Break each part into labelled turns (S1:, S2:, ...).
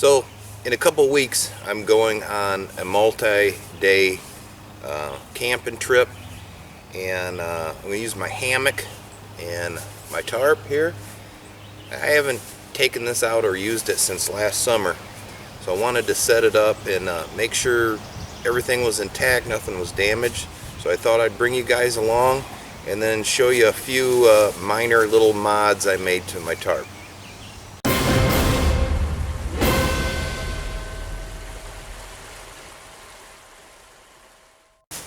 S1: So in a couple weeks I'm going on a multi-day camping trip, and I'm going to use my hammock and my tarp here. I haven't taken this out or used it since last summer, so I wanted to set it up and make sure everything was intact, nothing was damaged. So I thought I'd bring you guys along and then show you a few minor little mods I made to my tarp.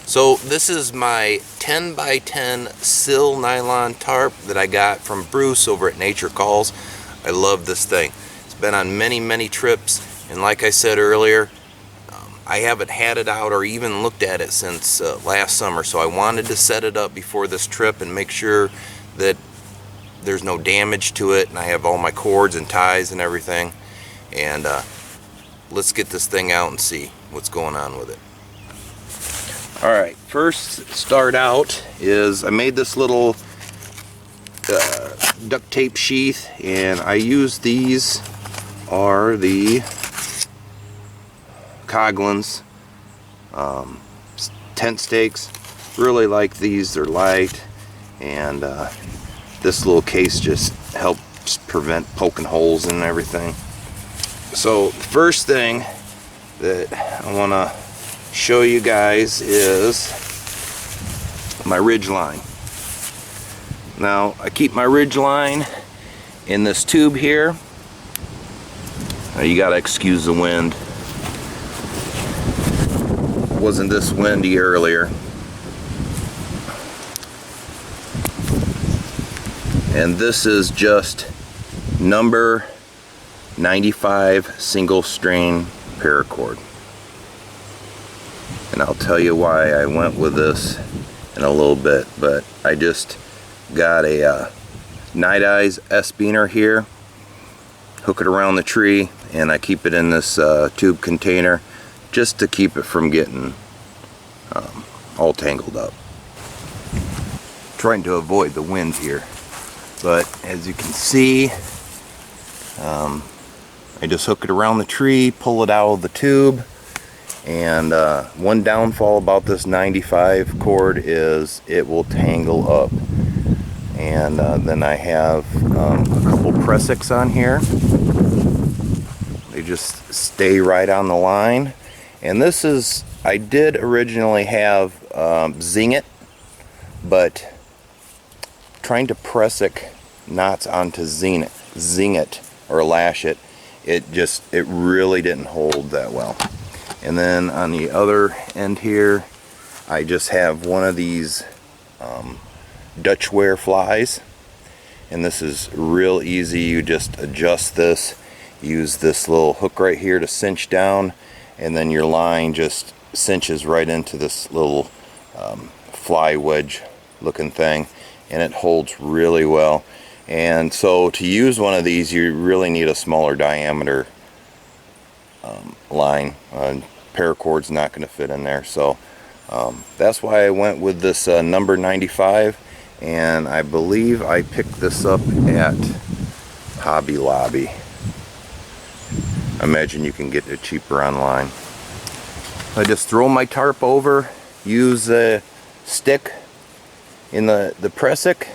S1: So this is my 10 by 10 sill nylon tarp that I got from Bruce over at Nature Calls. I love this thing. It's been on many trips, and like I said earlier, I haven't had it out or even looked at it since last summer, so I wanted to set it up before this trip and make sure that there's no damage to it, and I have all my cords and ties and everything. And let's get this thing out and see what's going on with it. Alright, first start out is I made this little duct tape sheath, and I use these are the Coghlan's tent stakes. Really like these, they're light, and this little case just helps prevent poking holes and everything. So the first thing that I want to show you guys is my ridge line. Now I keep my ridge line in this tube here. Now you gotta excuse the wind. It wasn't this windy earlier. And this is just number 95 single strain paracord. And I'll tell you why I went with this in a little bit, but I just got a Night Eyes S-beaner here, hook it around the tree, and I keep it in this tube container just to keep it from getting all tangled up. Trying to avoid the wind here, but as you can see, I just hook it around the tree, pull it out of the tube. And one downfall about this 95 cord is it will tangle up. And then I have a couple pressics on here. They just stay right on the line. And this is, I did originally have Zing It, but trying to pressic knots onto Zing It or lash it, it really didn't hold that well. And then on the other end here, I just have one of these Dutch wear flies, and this is real easy. You just adjust this, use this little hook right here to cinch down, and then your line just cinches right into this little fly wedge looking thing, and it holds really well. And so to use one of these, you really need a smaller diameter line. Paracord's not going to fit in there, so that's why I went with this number 95, and I believe I picked this up at Hobby Lobby. I imagine you can get it cheaper online. I just throw my tarp over, use a stick in the pressic,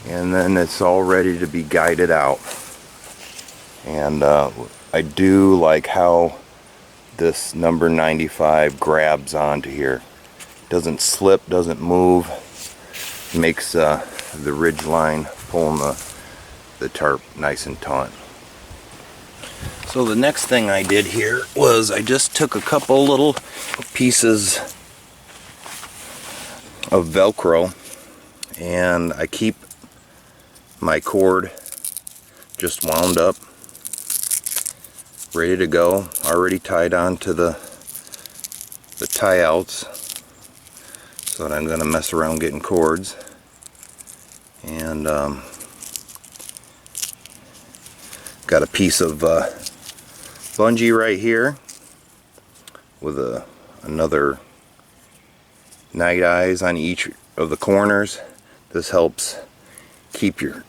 S1: and then it's all ready to be guided out. And I do like how this number 95 grabs onto here. Doesn't slip, doesn't move. Makes the ridge line pulling the tarp nice and taut. So the next thing I did here was I just took a couple little pieces of Velcro, and I keep my cord just wound up, ready to go, already tied on to the tie outs, so that I'm going to mess around getting cords. And got a piece of bungee right here with another Night Eyes on each of the corners. This helps keep your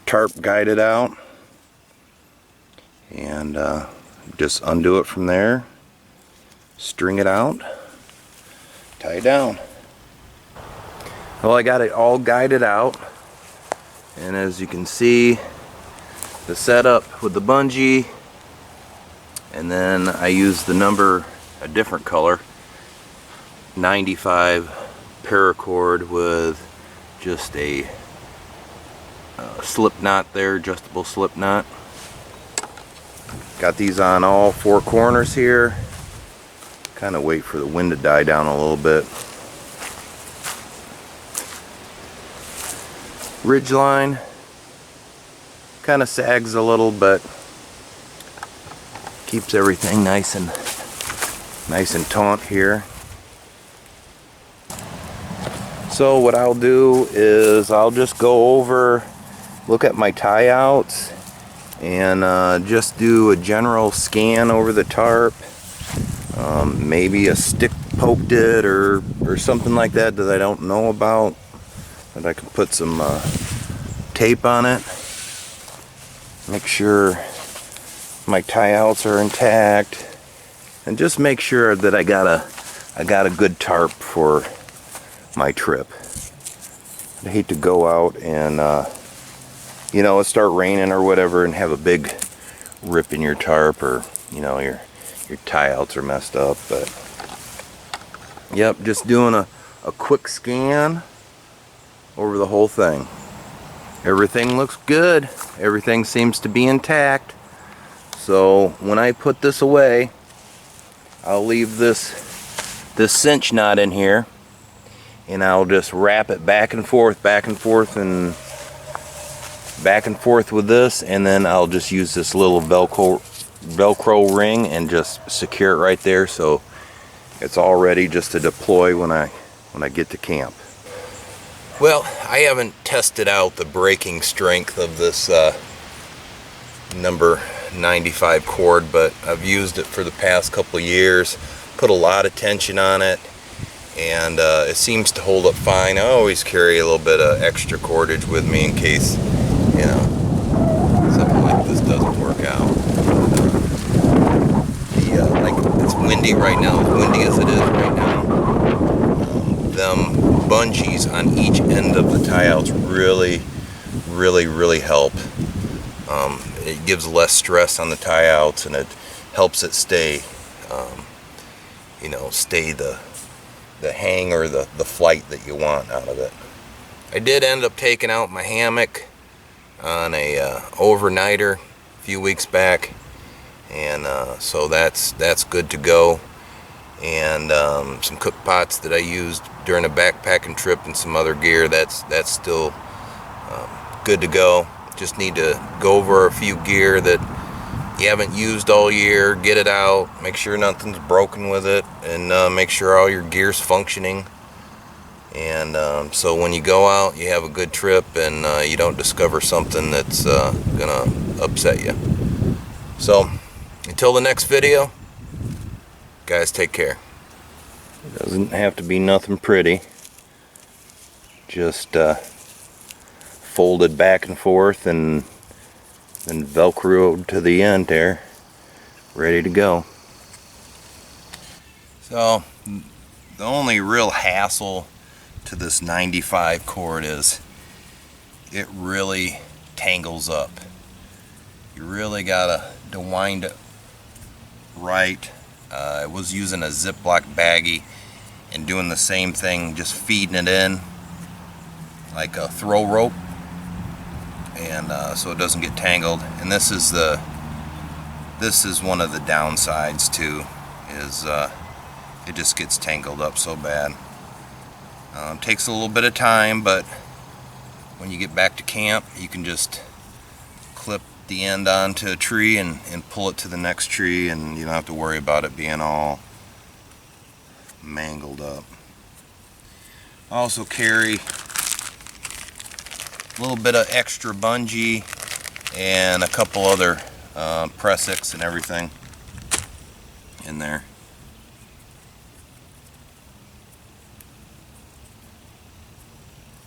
S1: tarp guided out. and just undo it from there, string it out, tie it down. Well, I got it all guided out, and as you can see, the setup with the bungee, and then I used the number, a different color, 95 paracord with just a slip knot there, adjustable slip knot. Got these on all four corners here. Kind of wait for the wind to die down a little bit. Ridge line kind of sags a little, but keeps everything nice and taut here. So what I'll do is I'll just go over, look at my tie outs, and just do a general scan over the tarp. Maybe a stick poked it or something like that that I don't know about, that I can put some tape on it. Make sure my tie outs are intact, and just make sure that I got a good tarp for my trip. I hate to go out and you know, it start raining or whatever and have a big rip in your tarp, or you know, your tie outs are messed up. But yep, just doing a quick scan over the whole thing. Everything looks good, everything seems to be intact. So when I put this away, I'll leave this cinch knot in here, and I'll just wrap it back and forth and back and forth with this, and then I'll just use this little Velcro ring and just secure it right there, so it's all ready just to deploy when I get to camp. Well, I haven't tested out the braking strength of this number 95 cord, but I've used it for the past couple of years, put a lot of tension on it, and it seems to hold up fine. I always carry a little bit of extra cordage with me in case, you know, something like this doesn't work out. Like it's windy right now, as windy as it is right now. Them bungees on each end of the tie outs really help. It gives less stress on the tie outs, and it helps it stay, you know, stay the hang or the flight that you want out of it. I did end up taking out my hammock on a overnighter a few weeks back, and so that's good to go. And some cook pots that I used during a backpacking trip and some other gear, that's still good to go. Just need to go over a few gear that you haven't used all year, get it out, make sure nothing's broken with it, and make sure all your gear's functioning. And so when you go out, you have a good trip, and you don't discover something that's gonna upset you. So until the next video, guys, take care. It doesn't have to be nothing pretty, just folded back and forth and then velcroed to the end there, ready to go. So the only real hassle to this 95 cord is it really tangles up. You really gotta wind it right. I was using a Ziploc baggie and doing the same thing, just feeding it in like a throw rope, and so it doesn't get tangled. And this is one of the downsides too, is it just gets tangled up so bad. Takes a little bit of time, but when you get back to camp, you can just clip the end onto a tree and pull it to the next tree, and you don't have to worry about it being all mangled up. I also carry a little bit of extra bungee and a couple other press-icks and everything in there.